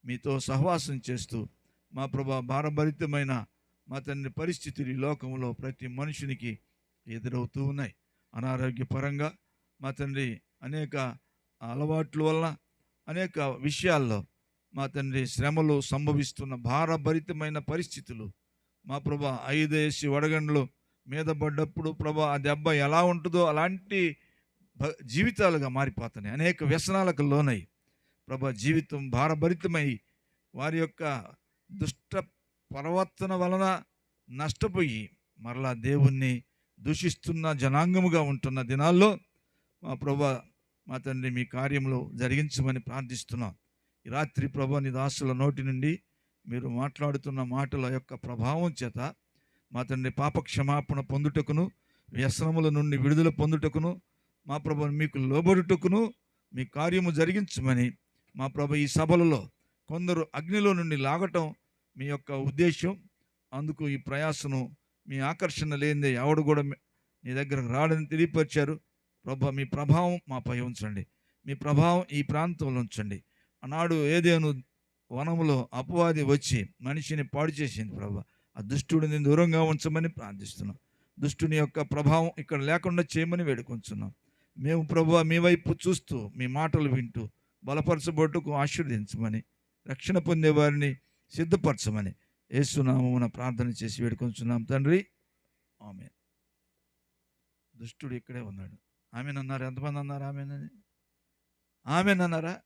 మీతో సహవాసం చేస్తూ మా ప్రభా భారభరితమైన మా తండ్రి పరిస్థితులు ఈ లోకంలో ప్రతి మనుషునికి ఎదురవుతూ ఉన్నాయి. అనారోగ్యపరంగా మా తండ్రి అనేక అలవాట్ల వల్ల అనేక విషయాల్లో మా తండ్రి శ్రమలు సంభవిస్తున్న భారభరితమైన పరిస్థితులు మా ప్రభా 5 వడగండ్లు మీద పడ్డప్పుడు ప్రభా ఆ దెబ్బ ఎలా ఉంటుందో అలాంటి జీవితాలుగా మారిపోతున్నాయి. అనేక వ్యసనాలకు లోనై ప్రభా జీవితం భారభరితమై వారి యొక్క దుష్ట ప్రవర్తన వలన నష్టపోయి మరలా దేవుణ్ణి దూషిస్తున్న జనాంగముగా ఉంటున్న దినాల్లో మా ప్రభా మా తండ్రి మీ కార్యంలో జరిగించమని ప్రార్థిస్తున్నాం. ఈ రాత్రి ప్రభా నీ దాసుల నోటి నుండి మీరు మాట్లాడుతున్న మాటల యొక్క ప్రభావం చేత మా తండ్రి పాప క్షమాపణ పొందుటకును, వ్యసనముల నుండి విడుదల పొందుటకును, మా ప్రభు మీకు లోబడుటకును మీ కార్యము జరిగించమని మా ప్రభు ఈ సభలలో కొందరు అగ్నిలో నుండి లాగటం మీ యొక్క ఉద్దేశం. అందుకు ఈ ప్రయాసను మీ ఆకర్షణ లేనిదే ఎవడు కూడా నీ దగ్గరకు రాడని తెలియపరిచారు. ప్రభు మీ ప్రభావం మాపై ఉంచండి, మీ ప్రభావం ఈ ప్రాంతంలో ఉంచండి. ఆనాడు ఏదేను వనములో అపవాది వచ్చి మనిషిని పాడు చేసింది ప్రభు. ఆ దుష్టుడిని దూరంగా ఉంచమని ప్రార్థిస్తున్నాం. దుష్టుని యొక్క ప్రభావం ఇక్కడ లేకుండా చేయమని వేడుకొంచున్నాం. మేము ప్రభు మీ వైపు చూస్తూ మీ మాటలు వింటూ బలపరచబోటుకు ఆశీర్వదించమని, రక్షణ పొందే వారిని సిద్ధపరచమని యేసునామమున ప్రార్థన చేసి వేడుకొంచున్నాం తండ్రి, ఆమేన్. దుష్టుడు ఇక్కడే ఉన్నాడు. ఆమెన్ అన్నారు. ఎంతమంది అన్నారు ఆమెన్ అని? ఆమెన్ అన్నారా?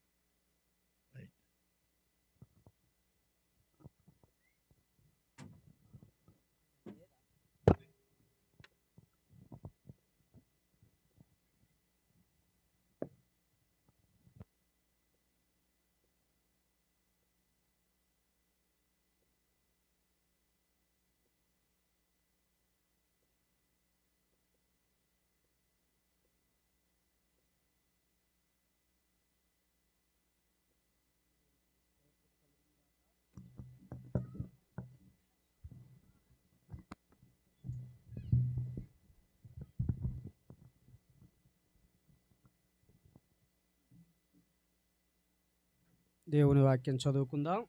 దేవుని వాక్యం చదువుకుందాం.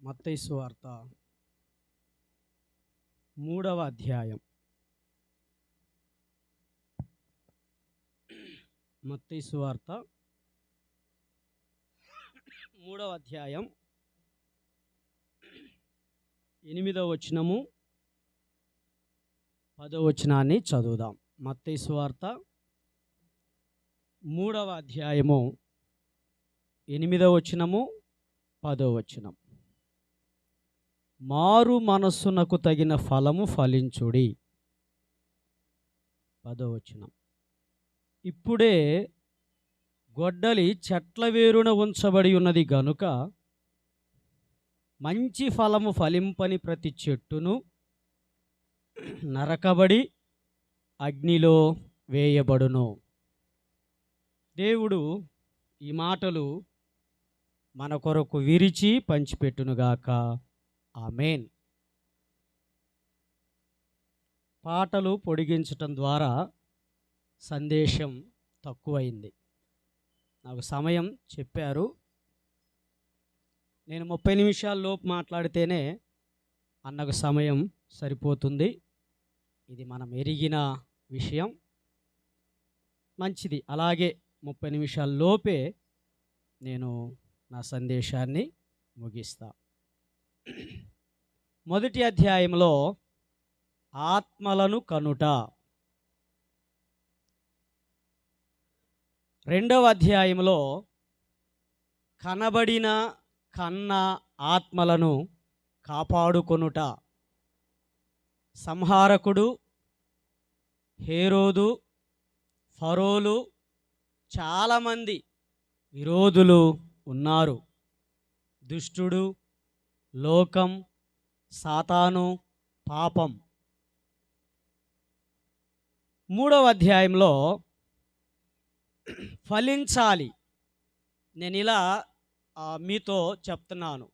మత్తయి సువార్త 3వ అధ్యాయం. మత్తయి సువార్త 3వ అధ్యాయం 8వ వచనము 10వ వచనాన్ని చదువుదాం. మత్తయి సువార్త 3వ అధ్యాయము 8వ వచనము 10వ వచనం. మారు మనస్సునకు తగిన ఫలము ఫలించుడి. 10వ వచనం. ఇప్పుడే గొడ్డలి చెట్ల వేరున ఉంచబడి ఉన్నది గనుక మంచి ఫలము ఫలింపని ప్రతి చెట్టును నరకబడి అగ్నిలో వేయబడును. దేవుడు ఈ మాటలు మన కొరకు విరిచి పంచిపెట్టునుగాక. ఆమేన్. పాటలు పొడిగించటం ద్వారా సందేశం తక్కువైంది. నాకు సమయం చెప్పారు. నేను 30 నిమిషాల లోపు మాట్లాడితేనే అన్నకు సమయం సరిపోతుంది. ఇది మనం ఎరిగిన విషయం. మంచిది. అలాగే 30 నిమిషాల లోపే నేను నా సందేశాన్ని ముగిస్తా. మొదటి అధ్యాయంలో ఆత్మలను కనుట, 2వ అధ్యాయంలో కనబడిన కన్న ఆత్మలను కాపాడుకొనుట. సంహారకుడు హేరోదు, ఫరోలు, చాలామంది విరోధులు ఉన్నారు. దుష్టుడు, లోకం, సాతాను, పాపం. 3వ అధ్యాయంలో ఫలించాలి. నేను ఇలా మీతో చెప్తున్నాను.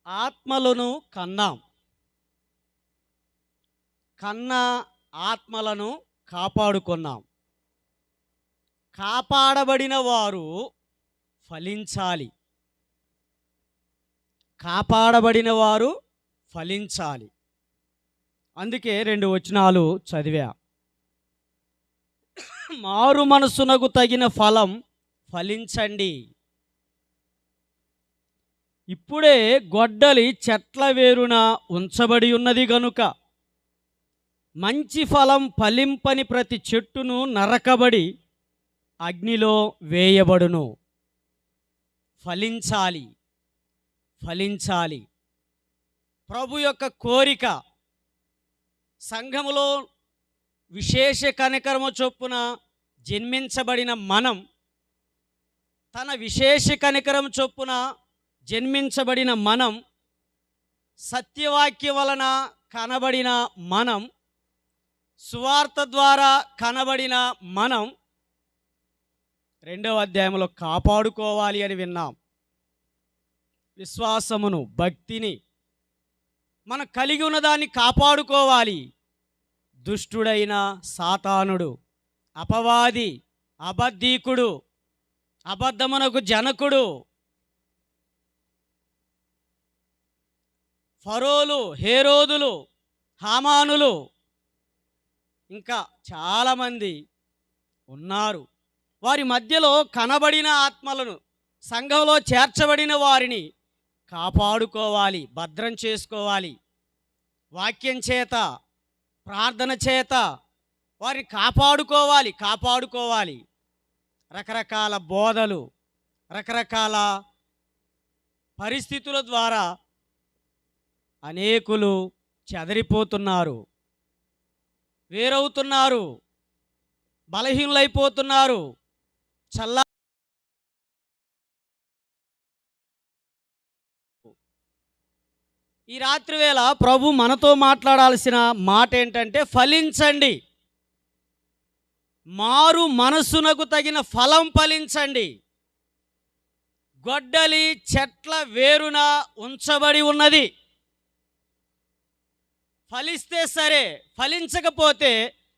ఆత్మలను కన్నాం, కన్న ఆత్మలను కాపాడుకున్నాం. కాపాడబడిన వారు ఫలించాలి. కాపాడబడిన వారు ఫలించాలి. అందుకే 2 వచనాలు చదివా. మారు మనసునకు తగిన ఫలం ఫలించండి. ఇప్పుడే గొడ్డలి చెట్ల వేరున ఉంచబడి ఉన్నది గనుక మంచి ఫలం ఫలింపని ప్రతి చెట్టును నరకబడి అగ్నిలో వేయబడును. ఫలించాలి, ఫలించాలి. ప్రభు యొక్క కోరిక సంఘములో విశేష కనికరము చొప్పున జన్మించబడిన మనం, తన విశేష కనికరం చొప్పున జన్మించబడిన మనం, సత్యవాక్యం వలన కనబడిన మనం, సువార్త ద్వారా కనబడిన మనం 2వ అధ్యాయంలో కాపాడుకోవాలి అని విన్నాం. విశ్వాసమును, భక్తిని మనం కలిగి ఉన్నదాన్ని కాపాడుకోవాలి. దుష్టుడైన సాతానుడు, అపవాది, అబద్ధీకుడు, అబద్ధమునకు జనకుడు, ఫరోలు, హేరోదులు, హామానులు, ఇంకా చాలామంది ఉన్నారు. వారి మధ్యలో కనబడిన ఆత్మలను, సంఘంలో చేర్చబడిన వారిని కాపాడుకోవాలి, భద్రం చేసుకోవాలి. వాక్యం చేత, ప్రార్థన చేత వారిని కాపాడుకోవాలి. రకరకాల బోధలు, రకరకాల పరిస్థితుల ద్వారా అనేకులు చెదరిపోతున్నారు, వేరవుతున్నారు, బలహీనులైపోతున్నారు. ఈ రాత్రి వేళ ప్రభు మనతో మాట్లాడాల్సిన మాట ఏంటంటే ఫలించండి, మారు మనసునకు తగిన ఫలం ఫలించండి. గొడ్డలి చెట్ల వేరున ఉంచబడి ఉన్నది. ఫలిస్తే సరే, ఫలించకపోతే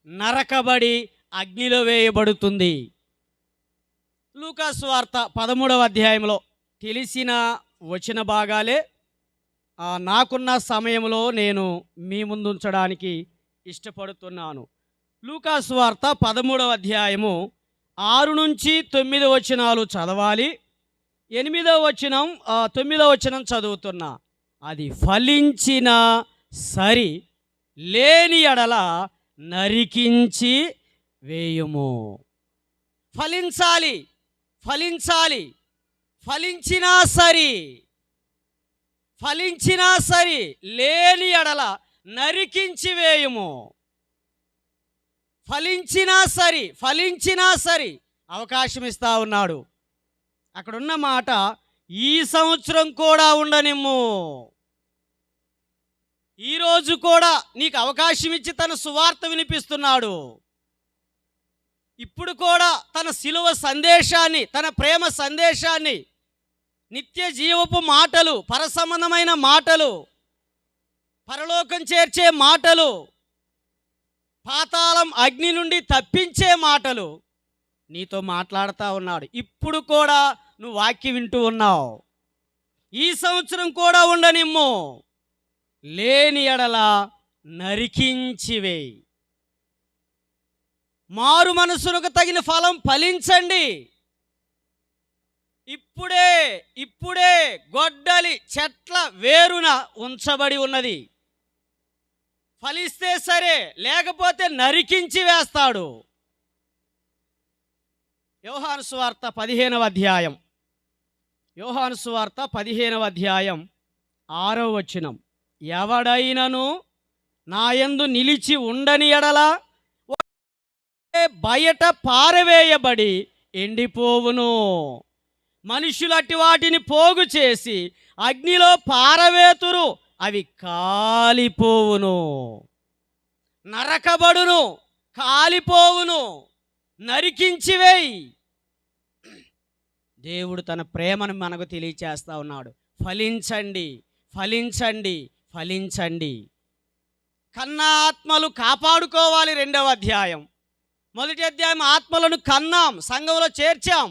నరకబడి అగ్నిలో వేయబడుతుంది. లూకా సువార్త 13వ అధ్యాయంలో తెలిసిన వచన భాగాలే నాకున్న సమయంలో నేను మీ ముందు ఉంచడానికి ఇష్టపడుతున్నాను. లూకా సువార్త 13వ అధ్యాయము 6 నుంచి 9 వచనాలు చదవాలి. 8వ వచనం 9వ వచనం చదువుతున్నా. అది ఫలించిన సరి, లేని ఎడల నరికించి వేయుము. ఫలించాలి, ఫలించాలి. ఫలించినా సరి, ఫలించినా సరి, లేని ఎడల నరికించి వేయుము. ఫలించినా సరి అవకాశం ఇస్తా ఉన్నాడు. అక్కడున్న మాట, ఈ సంవత్సరం కూడా ఉండనిమ్ము. ఈరోజు కూడా నీకు అవకాశం ఇచ్చి తన సువార్త వినిపిస్తున్నాడు. ఇప్పుడు కూడా తన శిలువ సందేశాన్ని, తన ప్రేమ సందేశాన్ని, నిత్య జీవపు మాటలు, పరసంబంధమైన మాటలు, పరలోకం చేర్చే మాటలు, పాతాళం అగ్ని నుండి తప్పించే మాటలు నీతో మాట్లాడుతూ ఉన్నాడు. ఇప్పుడు కూడా నువ్వు వాక్యం వింటూ ఉన్నావు. ఈ సంవత్సరం కూడా ఉండనిమ్ము, లేని ఎడల నరికించివేయి. మారు మనసునకు తగిన ఫలం ఫలించండి. ఇప్పుడే గొడ్డలి చెట్ల వేరున ఉంచబడి ఉన్నది. ఫలిస్తే సరే, లేకపోతే నరికించి వేస్తాడు. యోహాను సువార్త 15వ అధ్యాయం, యోహాను సువార్త 15వ అధ్యాయం 6వ వచనం. ఎవడైనను నాయందు నిలిచి ఉండని ఎడల బయట పారవేయబడి ఎండిపోవును. మనుషులు అట్టి వాటిని పోగు చేసి అగ్నిలో పారవేతురు, అవి కాలిపోవును, నరకబడును, కాలిపోవును. నరికించివేయి. దేవుడు తన ప్రేమను మనకు తెలియచేస్తా ఉన్నాడు. ఫలించండి, ఫలించండి, ఫలించండి. కన్న ఆత్మలు కాపాడుకోవాలి. 2వ అధ్యాయం, 1వ అధ్యాయం ఆత్మలను కన్నాం, సంఘంలో చేర్చాం,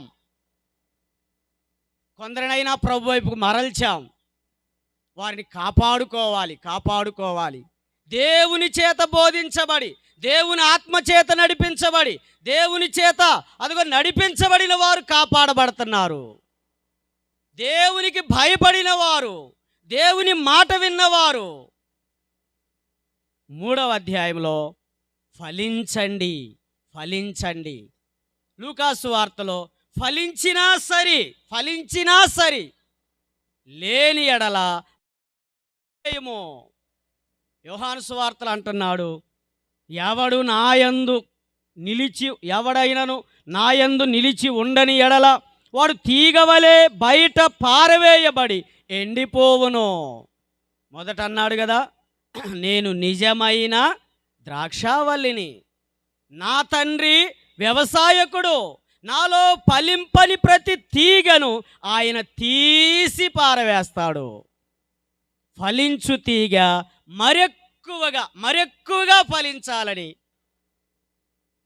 కొందరినైనా ప్రభు వైపుకు మరల్చాం. వారిని కాపాడుకోవాలి. దేవుని చేత బోధించబడి, దేవుని ఆత్మ చేత నడిపించబడి, దేవుని చేత అదిగో నడిపించబడిన వారు కాపాడబడుతున్నారు. దేవునికి భయపడిన వారు, దేవుని మాట విన్నవారు 3వ అధ్యాయంలో ఫలించండి. లూకాసు వార్తలో ఫలించినా సరి లేని ఎడల యోహాను సువార్తలు అంటున్నాడు, ఎవడైనను నాయందు నిలిచి ఉండని ఎడల వాడు తీగవలే బయట పారవేయబడి ఎండిపోవును. మొదట అన్నాడు కదా, నేను నిజమైన ద్రాక్షావల్లిని, నా తండ్రి వ్యవసాయకుడు, నాలో ఫలింపని ప్రతి తీగను ఆయన తీసి పారవేస్తాడు. ఫలించు తీగ మరెక్కువగా ఫలించాలని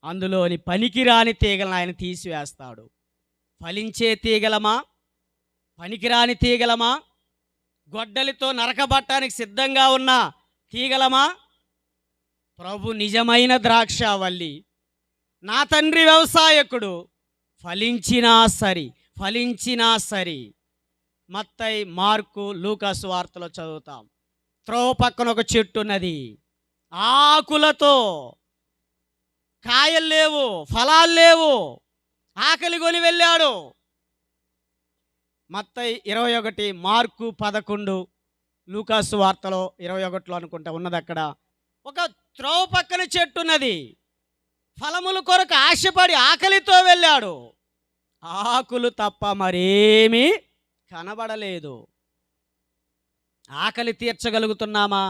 అందులోని పనికిరాని తీగలను ఆయన తీసివేస్తాడు. ఫలించే తీగలమా, పనికిరాని తీగలమా, గొడ్డలితో నరకబట్టానికి సిద్ధంగా ఉన్న తీగలమా? ప్రభు నిజమైన ద్రాక్షావల్లి, నా తండ్రి వ్యవసాయకుడు. ఫలించినా సరి. మత్తయి, మార్కు, లూకాసు వార్తలో చదువుతాం. త్రోవ పక్కన ఒక చెట్టు ఉన్నది, ఆకులతో, కాయలు లేవు, ఫలాలు లేవు, ఆకలి కొని వెళ్ళాడు. మత్తయి 21, మార్కు 11, లూకాసు వార్తలో 21లో అనుకుంటా ఉన్నది. అక్కడ ఒక త్రోవ పక్కన చెట్టు ఉన్నది. ఫలముల కొరకు ఆశపడి ఆకలితో వెళ్ళాడు. ఆకులు తప్ప మరేమీ కనబడలేదు. ఆకలి తీర్చగలుగుతున్నామా?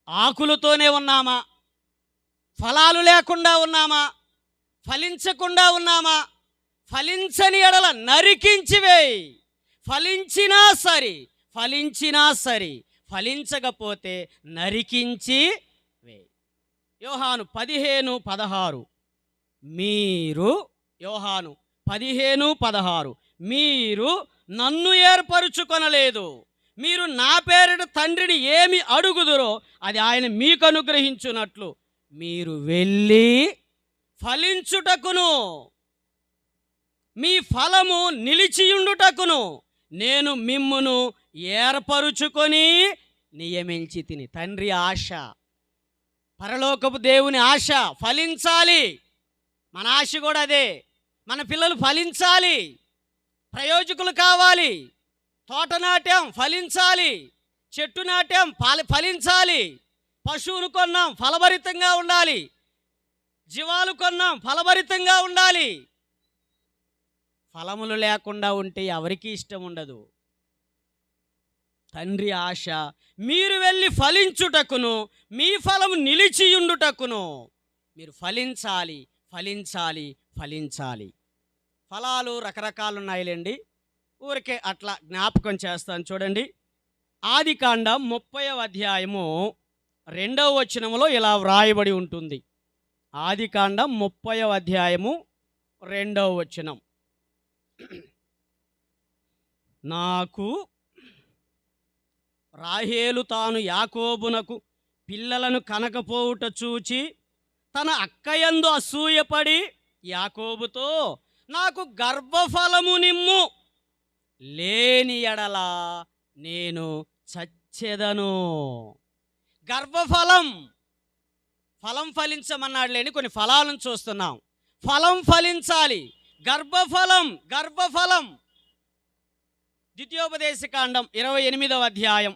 ఆకులతోనే ఉన్నామా? ఫలాలు లేకుండా ఉన్నామా? ఫలించకుండా ఉన్నామా? ఫలించని ఎడల నరికించివేయి. ఫలించినా సరి, ఫలించకపోతే నరికించి వేయి. యోహాను 15:16. యోహాను 15:16 మీరు నన్ను ఏర్పరుచుకొనలేదు, మీరు నా పేరిట తండ్రిని ఏమి అడుగుదురో అది ఆయన మీకు అనుగ్రహించున్నట్లు మీరు వెళ్ళి ఫలించుటకును మీ ఫలము నిలిచియుండుటకును నేను మిమ్మును ఏర్పరుచుకొని నియమించి తిని. తండ్రి ఆశ, పరలోకపు దేవుని ఆశ ఫలించాలి. మన ఆశ కూడా అదే. మన పిల్లలు ఫలించాలి, ప్రయోజకులు కావాలి. తోట నాట్యం ఫలించాలి, చెట్టు నాట్యం ఫలించాలి. పశువును కొన్నాం, ఫలభరితంగా ఉండాలి. జీవాలు కొన్నాం, ఫలభరితంగా ఉండాలి. ఫలములు లేకుండా ఉంటే ఎవరికీ ఇష్టం ఉండదు. తండ్రి ఆశ మీరు వెళ్ళి ఫలించుటకును మీ ఫలము నిలిచియుండుటకును. మీరు ఫలించాలి. ఫలాలు రకరకాలు ఉన్నాయిలేండి, ఊరికే అట్లా జ్ఞాపకం చేస్తాను చూడండి. ఆదికాండం 30వ అధ్యాయము 2వ వచనములో ఇలా వ్రాయబడి ఉంటుంది. ఆదికాండం 30వ అధ్యాయము 2వ వచనం. నాకు రాహేలు తాను యాకోబునకు పిల్లలను కనకపోవుట చూచి తన అక్కయందు అసూయపడి యాకోబుతో నాకు గర్భఫలము నిమ్ము, లేని ఎడల నేను చచ్చెదను. గర్భఫలం, ఫలం ఫలించమన్నాడు లేని కొన్ని ఫలాలను చూస్తున్నాం. ఫలం ఫలించాలి. గర్భఫలం. ద్వితీయోపదేశకాండం 28వ అధ్యాయం.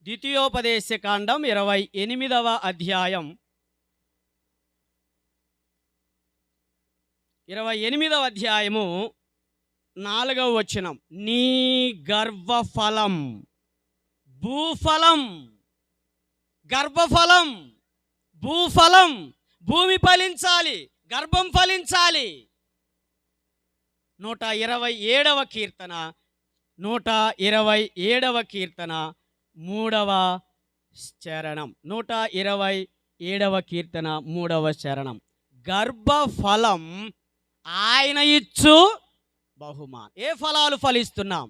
28వ అధ్యాయం 28వ అధ్యాయము 4వ వచనం. నీ గర్భఫలం, భూఫలం, గర్భఫలం, భూఫలం, భూమి ఫలించాలి, గర్భం ఫలించాలి. 127వ కీర్తన 3వ చరణం. 127వ కీర్తన 3వ చరణం. గర్భఫలం ఆయన ఇచ్చు బహుమానం. ఏ ఫలాలు ఫలిస్తున్నాం?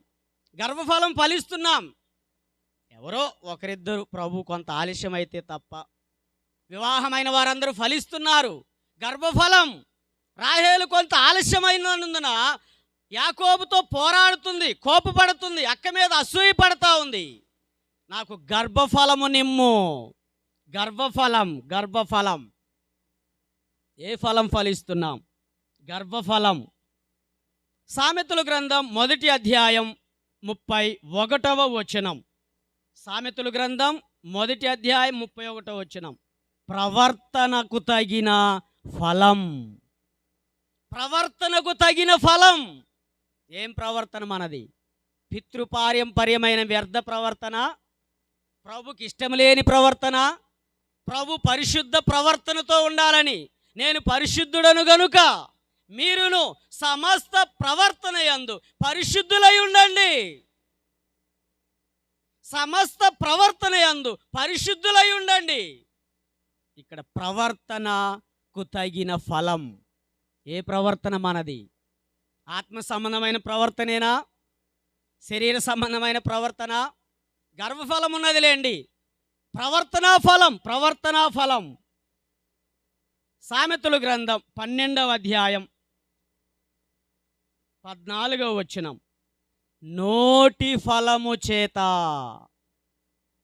గర్భఫలం ఫలిస్తున్నాం. ఎవరో ఒకరిద్దరు, ప్రభు కొంత ఆలస్యం అయితే తప్ప. వివాహమైన వారందరూ ఫలిస్తున్నారు. గర్భఫలం రాహేలు కొంత ఆలస్యమైనందున యాకోబుతో పోరాడుతుంది, కోపపడుతుంది, అక్క మీద అసూయ పడతా ఉంది. నాకు గర్భఫలము నిమ్ము. గర్భఫలం. ఏ ఫలం ఫలిస్తున్నాం? గర్భఫలం. సామెతల గ్రంథం 1వ అధ్యాయం 31వ వచనం. సామెతల గ్రంథం 1వ అధ్యాయం 31వ వచనం. ప్రవర్తనకు తగిన ఫలం. ప్రవర్తనకు తగిన ఫలం. ఏం ప్రవర్తన మనది? పితృపారంపర్యమైన వ్యర్థ ప్రవర్తన, ప్రభుకి ఇష్టం లేని ప్రవర్తన, ప్రభు పరిశుద్ధ ప్రవర్తనతో ఉండాలని, నేను పరిశుద్ధుడను గనుక మీరును సమస్త ప్రవర్తన యందు పరిశుద్ధులై ఉండండి. సమస్త ప్రవర్తన యందు పరిశుద్ధులై ఉండండి. ఇక్కడ ప్రవర్తనకు తగిన ఫలం. ఏ ప్రవర్తన మనది? ఆత్మ సంబంధమైన ప్రవర్తనేనా? శరీర సంబంధమైన ప్రవర్తన? గర్భఫలం ఉన్నదిలేండి. ప్రవర్తనా ఫలం. సామెతల గ్రంథం 12వ అధ్యాయం 14వ వచనం. నోటి ఫలము చేత.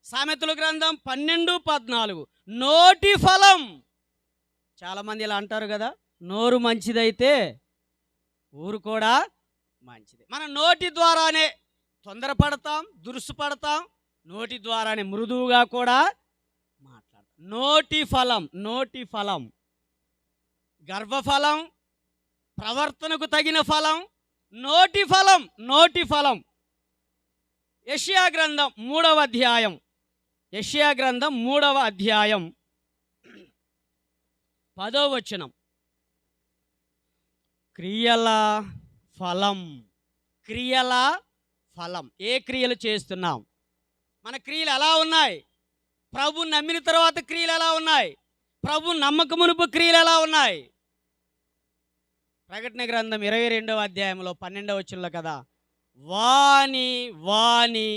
సామెతల గ్రంథం 12:14. నోటి ఫలం. చాలామంది ఇలా అంటారు కదా, నోరు మంచిదైతే ఊరు కూడా మంచిది. మన నోటి ద్వారానే తొందరపడతాం, దురుసుపడతాం, నోటి ద్వారానే మృదువుగా కూడా మాట్లాడతాం. నోటి ఫలం. గర్భఫలం, ప్రవర్తనకు తగిన ఫలం, నోటి ఫలం. యెషయా గ్రంథం 3వ అధ్యాయం. యెషయా గ్రంథం 3వ అధ్యాయం 10వ వచనం. క్రియల ఫలం. ఏ క్రియలు చేస్తున్నాం? మన క్రియలు ఎలా ఉన్నాయి? ప్రభు నమ్మిన తర్వాత క్రియలు ఎలా ఉన్నాయి? ప్రభు నమ్మకమునుపు క్రియలు ఎలా ఉన్నాయి? ప్రకటన గ్రంథం 22వ అధ్యాయంలో 12వ వచనంలో కదా, వాని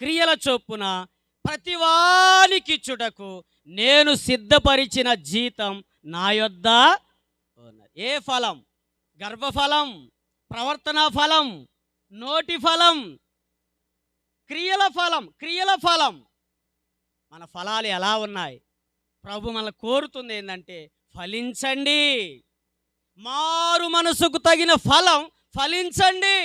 క్రియల చొప్పున ప్రతివానికిచ్చుటకు నేను సిద్ధపరిచిన జీతం నా యొద్ద ఉన్నది. ఏ ఫలం? గర్భఫలం, ప్రవర్తనా ఫలం, నోటి ఫలం, క్రియల ఫలం. మన ఫలాలు ఎలా ఉన్నాయి? ప్రభు మనల్ని కోరుతుంది ఏంటంటే, ఫలించండి. మారు మనసుకు తగిన ఫలం ఫలించండి.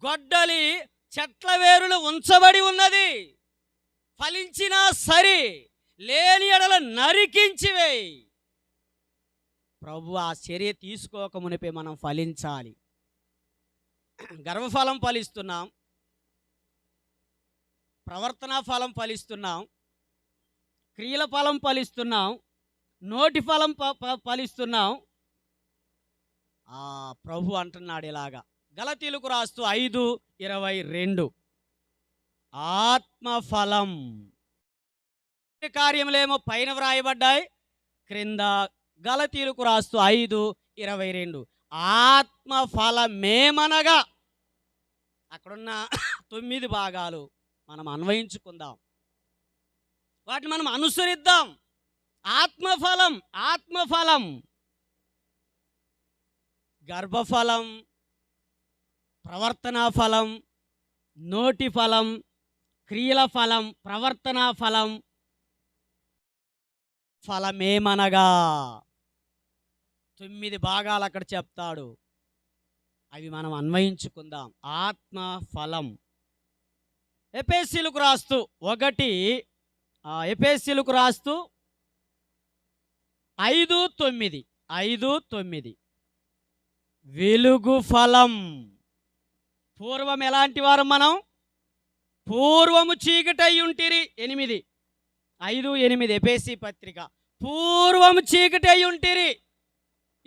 గొడ్డలి చెట్ల వేరులు ఉంచబడి ఉన్నది. ఫలించినా సరి, లేని ఎడల నరికించివేయి. ప్రభు ఆ చర్య తీసుకోక మునిపే మనం ఫలించాలి. గర్భఫలం ఫలిస్తున్నాం, ప్రవర్తనా ఫలం ఫలిస్తున్నాం, క్రియల ఫలం ఫలిస్తున్నాం, నోటి ఫలం ఫలిస్తున్నాం. ప్రభు అంటున్నాడు ఇలాగా, గలతీయులకు రాస్తూ 5:22. ఆత్మఫలం. కార్యములేమో పైన వ్రాయబడ్డాయి, క్రింద గలతీయులకు రాస్తూ 5:22. ఆత్మఫలమేమనగా, అక్కడున్న 9 భాగాలు మనం అన్వయించుకుందాం, వాటిని మనం అనుసరిద్దాం. ఆత్మఫలం. గర్భఫలం, ప్రవర్తనా ఫలం, నోటి ఫలం, క్రియల ఫలం, ప్రవర్తనా ఫలం. ఫలమేమనగా 9 భాగాలు అక్కడ చెప్తాడు, అవి మనం అన్వయించుకుందాం. ఆత్మఫలం. ఎఫెసీయులకు రాస్తూ 5:9. వెలుగు ఫలం. పూర్వం ఎలాంటి వారు మనం? పూర్వము చీకటై ఉంటిరి. 5:8 ఎఫెసీ పత్రిక. పూర్వము చీకటై ఉంటిరి,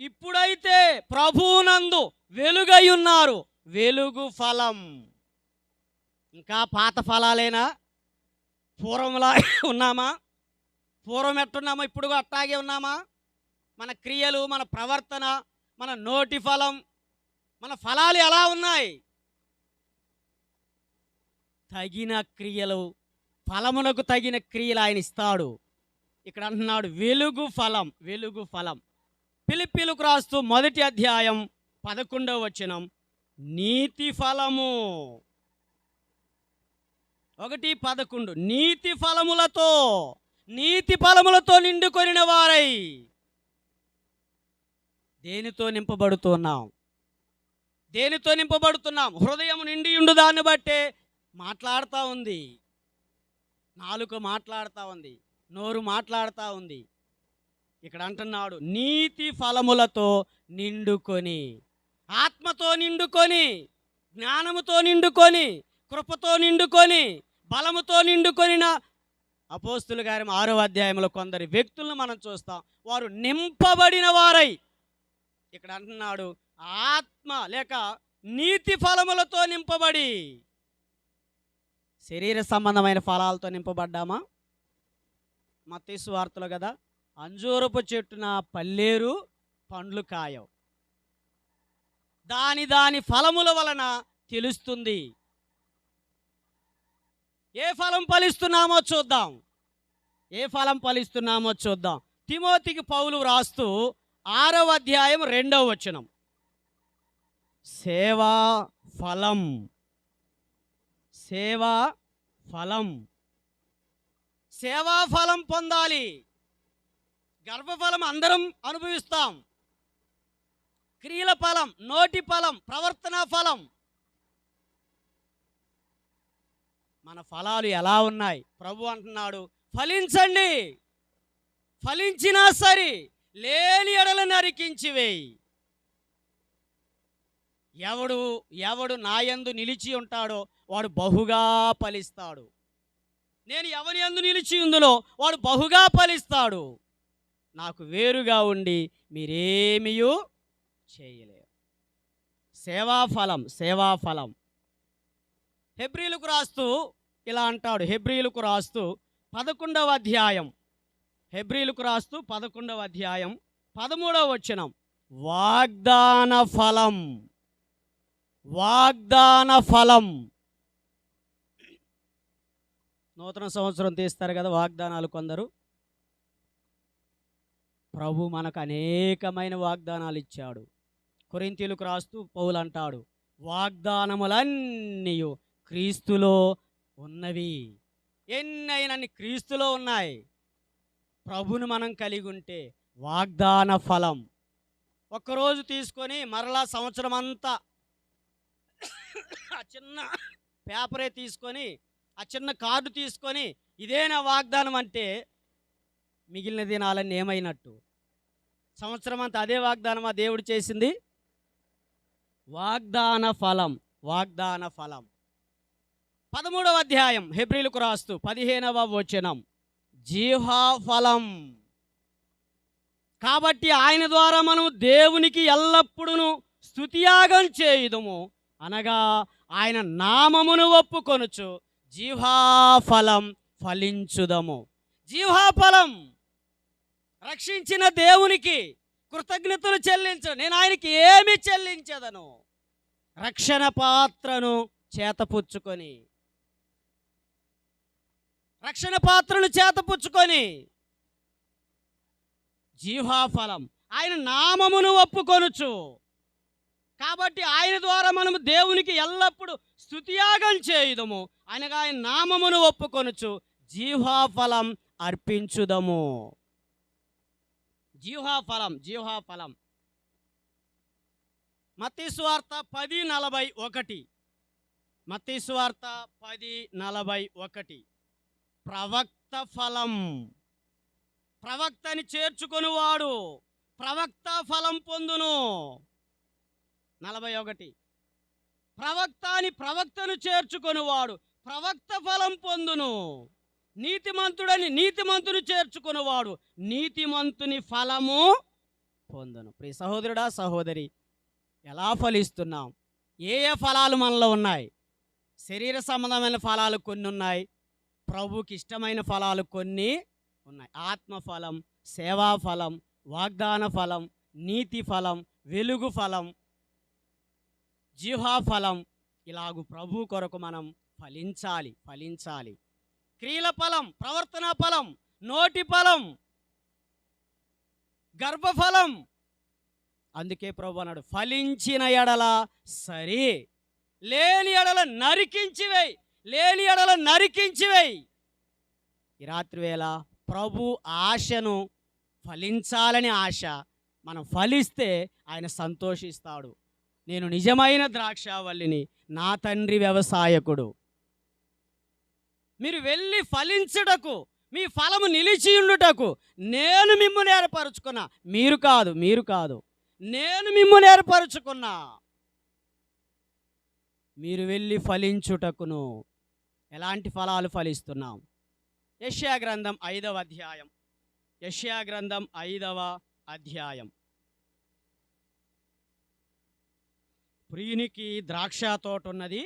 ఇప్పుడైతే ప్రభువునందు వెలుగై ఉన్నారు. వెలుగు ఫలం. ఇంకా పాత ఫలాలేనా? పూర్వంలా ఉన్నామా? పూర్వం ఎట్టున్నామా? ఇప్పుడు అట్టాగే ఉన్నామా? మన క్రియలు, మన ప్రవర్తన, మన నోటి ఫలం, మన ఫలాలు ఎలా ఉన్నాయి? తగిన క్రియలు, ఫలమునకు తగిన క్రియలు ఆయన ఇస్తాడు. ఇక్కడ అంటున్నాడు వెలుగు ఫలం, వెలుగు ఫలం. ఫిలిప్పీలకు రాస్తూ 1వ అధ్యాయం 11వ వచనం, నీతి ఫలము. 1:11 నీతి ఫలములతో, నీతి ఫలములతో నిండుకొనిన వారై. దేనితో నింపబడుతున్నాం? దేనితో నింపబడుతున్నాం? హృదయం నిండి ఉండు దాన్ని బట్టే మాట్లాడుతూ ఉంది, నాలుక మాట్లాడుతూ ఉంది, నోరు మాట్లాడుతూ ఉంది. ఇక్కడ అంటున్నాడు నీతి ఫలములతో నిండుకొని, ఆత్మతో నిండుకొని, జ్ఞానముతో నిండుకొని, కృపతో నిండుకొని, బలముతో నిండుకొనిన అపోస్తుల కార్యం 6వ అధ్యాయంలో కొందరు వ్యక్తులను మనం చూస్తాం. వారు నింపబడిన వారై. ఇక్కడ అంటున్నాడు ఆత్మ లేక నీతి ఫలములతో నింపబడి. శరీర సంబంధమైన ఫలాలతో నింపబడ్డామా? మత్తయి సువార్తలో కదా, అంజూరపు చెట్టున పల్లేరు పండ్లు కాయవు, దాని దాని ఫలముల వలన తెలుస్తుంది. ఏ ఫలం ఫలిస్తున్నామో చూద్దాం, ఏ ఫలం ఫలిస్తున్నామో చూద్దాం. తిమోతికి పౌలు రాస్తూ 6వ అధ్యాయం 2వ వచనం, సేవా ఫలం, సేవా ఫలం. సేవా ఫలం పొందాలి. గర్భఫలం అందరం అనుభవిస్తాం. క్రియల ఫలం, నోటి ఫలం, ప్రవర్తన ఫలం. మన ఫలాలు ఎలా ఉన్నాయి? ప్రభు అంటున్నాడు ఫలించండి, ఫలించినా సరే లేని ఎడల నరికించివేయి. ఎవడు నాయందు నిలిచి ఉంటాడో వాడు బహుగా ఫలిస్తాడు. నేను ఎవరి యందు నిలిచి ఉందునో వాడు బహుగా ఫలిస్తాడు. నాకు వేరుగా ఉండి మీరేమీయూ చేయలేరు. సేవాఫలం, సేవాఫలం. హెబ్రీలకు రాస్తూ ఇలా అంటాడు. హెబ్రీలకు రాస్తూ 11వ అధ్యాయం, హెబ్రీలకు రాస్తూ 11వ అధ్యాయం 13వ వచనం, వాగ్దాన ఫలం, వాగ్దాన ఫలం. నూతన సంవత్సరం తీస్తారు కదా వాగ్దానాలు కొందరు. ప్రభు మనకు అనేకమైన వాగ్దానాలు ఇచ్చాడు. కొరింథీయులకు రాస్తూ పౌలు అంటాడు వాగ్దానములన్నీ క్రీస్తులో ఉన్నవి. ఎన్నైనన్ని క్రీస్తులో ఉన్నాయి. ప్రభుని మనం కలిగి ఉంటే వాగ్దాన ఫలం. ఒక్కరోజు తీసుకొని మరలా సంవత్సరం అంతా ఆ చిన్న పేపరే తీసుకొని, ఆ చిన్న కార్డు తీసుకొని ఇదే నా వాగ్దానం అంటే మిగిలిన దినాలన్నీ ఏమైనట్టు? సంవత్సరం అంతా అదే వాగ్దానమా దేవుడు చేసింది? వాగ్దాన ఫలం, వాగ్దాన ఫలం. 13వ అధ్యాయం హెబ్రీలకు రాస్తూ 15వ వచనం, జీవఫలం. కాబట్టి ఆయన ద్వారా మనం దేవునికి ఎల్లప్పుడూ స్తుతియాగం చేయుదుము, అనగా ఆయన నామమును ఒప్పుకొనుచు జీవాఫలం ఫలించుదము. జీవాఫలం రక్షించిన దేవునికి కృతజ్ఞతలు చెల్లించు. నేను ఆయనకి ఏమి చెల్లించదను? రక్షణ పాత్రను చేతపుచ్చుకొని, రక్షణ పాత్రను చేతపుచ్చుకొని జీవాఫలం ఆయన నామమును ఒప్పుకొనుచు. కాబట్టి ఆయన ద్వారా మనము దేవునికి ఎల్లప్పుడూ స్తుతియాగం చేయుదము, అనగా ఆయన నామమును ఒప్పుకొనుచు జీవాఫలం అర్పించుదము. జీవాఫలం, జీవాఫలం. మత్తయి సువార్త 10:41, మత్తయి సువార్త 10:41, ప్రవక్త ఫలం. ప్రవక్తని చేర్చుకొనివాడు ప్రవక్త ఫలం పొందును. 41, ప్రవక్తను చేర్చుకొనివాడు ప్రవక్త ఫలం పొందును. నీతిమంతుని చేర్చుకొనివాడు నీతిమంతుని ఫలము పొందును. ప్రియ సహోదరుడా, సహోదరి, ఎలా ఫలిస్తున్నాం? ఏ ఏ ఫలాలు మనలో ఉన్నాయి? శరీర సంబంధమైన ఫలాలు కొన్ని ఉన్నాయి, ప్రభువుకి ఇష్టమైన ఫలాలు కొన్ని ఉన్నాయి. ఆత్మఫలం, సేవాఫలం, వాగ్దాన ఫలం, నీతి ఫలం, వెలుగు ఫలం, జీవాఫలం. ఇలాగూ ప్రభు కొరకు మనం ఫలించాలి, ఫలించాలి. క్రియల ఫలం, ప్రవర్తన ఫలం, నోటి ఫలం, గర్భఫలం. అందుకే ప్రభు అన్నాడు, ఫలించిన ఎడల సరే, లేని ఎడల నరికించివేయి, లేని ఎడల నరికించివేయి. ఈ రాత్రి వేళ ప్రభు ఆశను, ఫలించాలని ఆశ. మనం ఫలిస్తే ఆయన సంతోషిస్తాడు. నేను నిజమైన ద్రాక్షావల్లిని, నా తండ్రి వ్యవసాయకుడు. మీరు వెళ్ళి ఫలించుటకు, మీ ఫలము నిలిచి ఉండుటకు నేను మిమ్మును ఏర్పరచుకున్నా. మీరు కాదు, మీరు కాదు, నేను మిమ్మును ఏర్పరచుకున్నా. మీరు వెళ్ళి ఫలించుటకును. ఎలాంటి ఫలాలు ఫలిస్తున్నాం? యెషయా గ్రంథం 5వ అధ్యాయం, యెషయా గ్రంథం 5వ అధ్యాయం. ప్రియునికి ద్రాక్ష తోట ఉన్నది,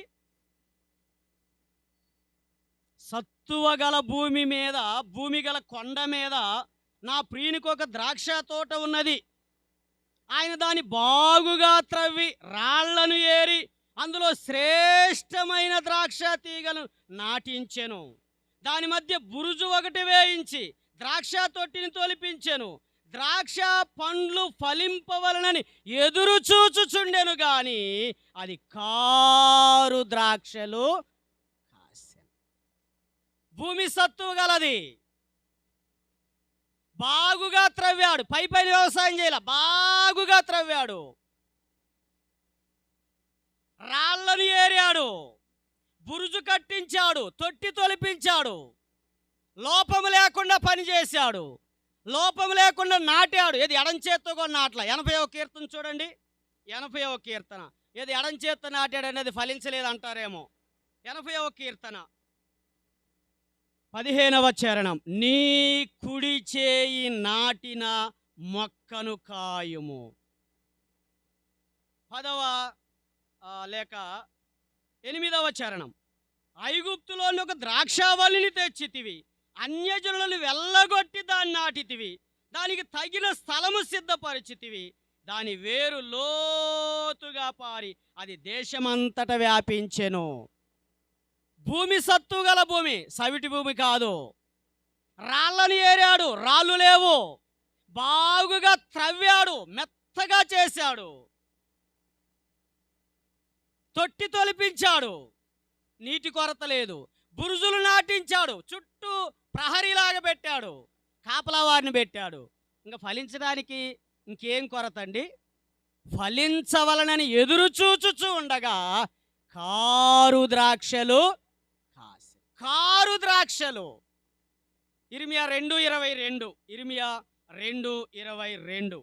సత్తువ గల భూమి మీద, భూమి గల కొండ మీద నా ప్రియునికి ఒక ద్రాక్ష తోట ఉన్నది. ఆయన దాన్ని బాగుగా త్రవ్వి రాళ్లను ఏరి అందులో శ్రేష్టమైన ద్రాక్ష తీగను నాటించెను. దాని మధ్య బురుజు ఒకటి వేయించి ద్రాక్ష తొట్టిని తొలిపించెను. ద్రాక్ష పండ్లు ఫలింపవలనని ఎదురు చూచుచుండెను గాని అది కారు ద్రాక్షలు కాసెను. భూమి సత్తువ గలది, బాగుగా త్రవ్వాడు. పై వ్యవసాయం చేయాల, బాగుగా త్రవ్వాడు, రాళ్లను ఏరాడు, బురుజు కట్టించాడు, తొట్టి తొలిపించాడు, లోపము లేకుండా పనిచేశాడు, లోపము లేకుండా నాటాడు. ఏది ఎడం చేత్తో కూడా నాట్ల. 80వ కీర్తన చూడండి, 80వ కీర్తన. ఏది ఎడం చేత్తో నాటాడు అనేది ఫలించలేదు అంటారేమో. 80వ కీర్తన 15వ చరణం. నీ కుడి చేయి నాటిన మొక్కను కాయుము. 10వ లేక 8వ చరణం. ఐగుప్తులోని ఒక ద్రాక్షావల్లిని తెచ్చితివి, అన్యజనులను వెళ్ళగొట్టి దాన్ని నాటితివి, దానికి తగిన స్థలము సిద్ధపరిచితివి, దాని వేరు లోతుగా పారి అది దేశమంతట వ్యాపించెను. భూమి సత్తు గల భూమి, సవిటి భూమి కాదు. రాళ్లను ఏరాడు, రాళ్ళు లేవు. బాగుగా త్రవ్వాడు, మెత్తగా చేశాడు, తొట్టి తొలిపించాడు, నీటి కొరత లేదు. బురుజులు నాటించాడు, చుట్టూ ప్రహరీలాగా పెట్టాడు, కాపలా వారిని పెట్టాడు. ఇంకా ఫలించడానికి ఇంకేం కొరత అండి? ఫలించవలనని ఎదురు చూచుచూ ఉండగా కారు ద్రాక్షలు కాసే. కారు ద్రాక్షలు. ఇర్మియా 2:22, ఇర్మియా 2:22,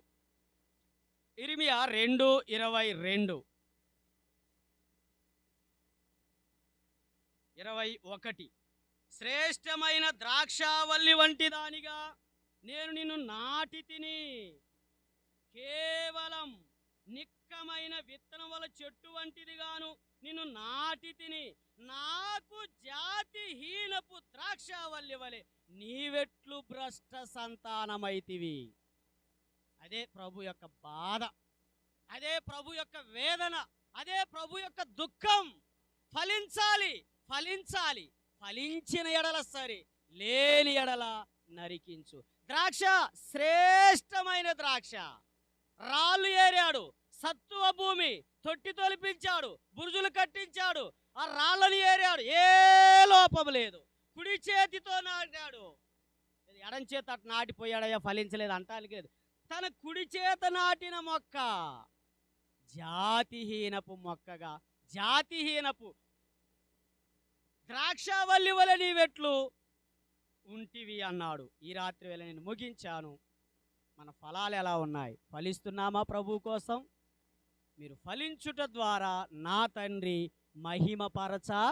ఇర్మియా 2:22, 21. శ్రేష్టమైన ద్రాక్షావల్లి వంటి దానిగా నేను నిన్ను నాటి తిని, కేవలం నిక్కమైన విత్తనం వల్ల చెట్టు వంటిదిగాను నిన్ను నాటి తిని, నాకు జాతిహీనపు ద్రాక్షావల్లి వలె నీవెట్లు భ్రష్ట సంతానమైతివి. అదే ప్రభు యొక్క బాధ, అదే ప్రభు యొక్క వేదన, అదే ప్రభు యొక్క దుఃఖం. ఫలించాలి, ఫలించాలి, ఫలించిన ఎడల సరే, లేని ఎడల నరికించు. ద్రాక్ష శ్రేష్టమైన ద్రాక్ష. రాళ్ళు ఏరాడు, సత్తువ భూమి, తొట్టి తొలిపించాడు, బురుజులు కట్టించాడు, ఆ రాళ్ళను ఏరాడు, ఏ లోపం లేదు. కుడి చేతితో నాటాడు. ఎడం చేత అటు నాటిపోయాడయ్యా, ఫలించలేదు అంటానికి లేదు. తన కుడి చేత నాటిన మొక్క జాతిహీనపు మొక్కగా, జాతిహీనపు ద్రాక్షావల్లి వలె నీవెట్లు ఉంటివి అన్నాడు. ఈ రాత్రి వేళ నేను ముగించాను. మన ఫలాలు ఎలా ఉన్నాయి? ఫలిస్తున్నామా ప్రభు కోసం? మీరు ఫలించుట ద్వారా నా తండ్రి మహిమపరచబడతాడు.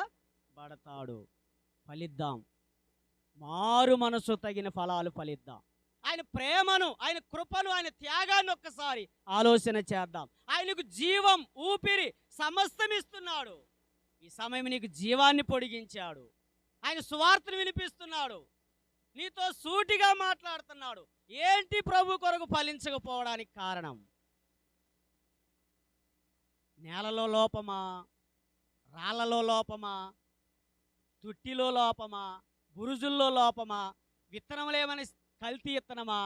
ఫలిద్దాం, మారు మనసు తగిన ఫలాలు ఫలిద్దాం. ఆయన ప్రేమను, ఆయన కృపను, ఆయన త్యాగాన్ని ఒక్కసారి ఆలోచన చేద్దాం. ఆయనకు జీవం, ఊపిరి సమస్తం ఇస్తున్నాడు. ఈ సమయం నీకు జీవాన్ని పొడిగించాడు. ఆయన సువార్తను వినిపిస్తున్నాడు, నీతో సూటిగా మాట్లాడుతున్నాడు. ఏంటి ప్రభు కొరకు ఫలించకపోవడానికి కారణం? నేలలో లోపమా? రాళ్లలో లోపమా? తుట్టిలో లోపమా, బురుజుల్లో లోపమా, విత్తనములేమని కల్తీ విత్తనమా?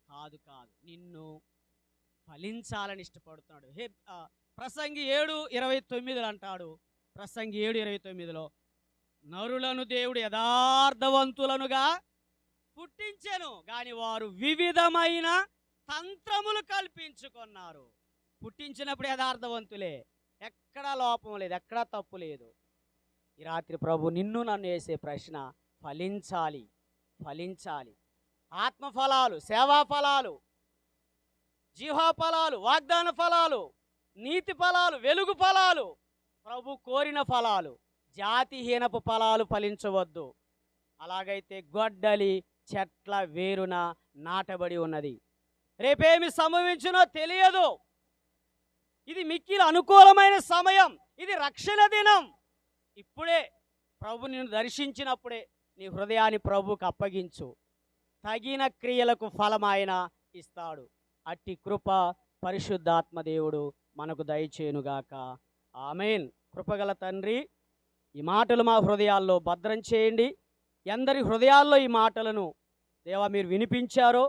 కాదు కాదు, నిన్ను ఫలించాలని ఇష్టపడుతున్నాడు. ప్రసంగి 7:29 అంటాడు. ప్రసంగి 7:29లో నరులను దేవుడు యథార్థవంతులనుగా పుట్టించెను, గాని వారు వివిధమైన తంత్రములు కల్పించుకున్నారు. పుట్టించినప్పుడు యథార్థవంతులే, ఎక్కడా లోపం లేదు, ఎక్కడా తప్పు లేదు. ఈ రాత్రి ప్రభు నిన్ను నన్ను వేసే ప్రశ్న, ఫలించాలి, ఫలించాలి. ఆత్మఫలాలు, సేవా ఫలాలు, జీవా ఫలాలు, వాగ్దాన ఫలాలు, నీతి ఫలాలు, వెలుగు ఫలాలు, ప్రభు కోరిన ఫలాలు, జాతిహీనపు ఫలాలు ఫలించవద్దు. అలాగైతే గొడ్డలి చెట్ల వేరున నాటబడి ఉన్నది. రేపేమి సంభవించునో తెలియదు. ఇది మిక్కిలి అనుకూలమైన సమయం, ఇది రక్షణ దినం. ఇప్పుడే ప్రభు నిన్ను దర్శించినప్పుడే నీ హృదయాన్ని ప్రభుకు అప్పగించు. తగిన క్రియలకు ఫలం ఆయన ఇస్తాడు. అట్టి కృప పరిశుద్ధాత్మ దేవుడు మనకు దయచేయునుగాక. ఆమేన్. కృపగల తండ్రి, ఈ మాటలు మా హృదయాల్లో భద్రం చేయండి. ఎందరి హృదయాల్లో ఈ మాటలను దేవా మీరు వినిపించారో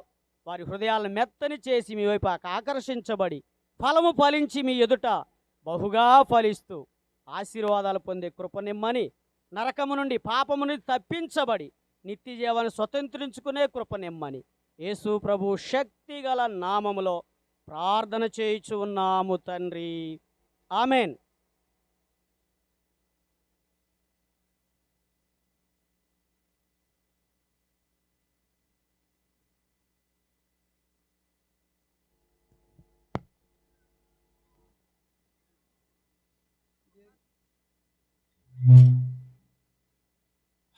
వారి హృదయాలను మెత్తని చేసి మీ వైపు ఆకర్షించబడి ఫలము ఫలించి మీ ఎదుట బహుగా ఫలిస్తూ ఆశీర్వాదాలు పొందే కృపనిమ్మని, నరకము నుండి పాపము నుండి తప్పించబడి నిత్య జీవాన్ని స్వతంత్రించుకునే కృపనిమ్మని యేసు ప్రభు శక్తిగల నామములో ప్రార్థన చేయుచు ఉన్నాము తండ్రి. ఆమేన్.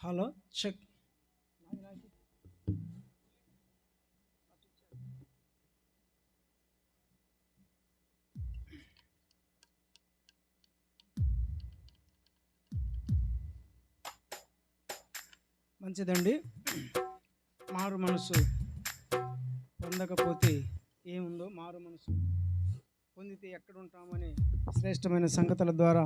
Hello, check. మంచిదండి. మారు మనసు పొందకపోతే ఏముందో, మారు మనసు పొందితే ఎక్కడ ఉంటామనే శ్రేష్టమైన సంగతుల ద్వారా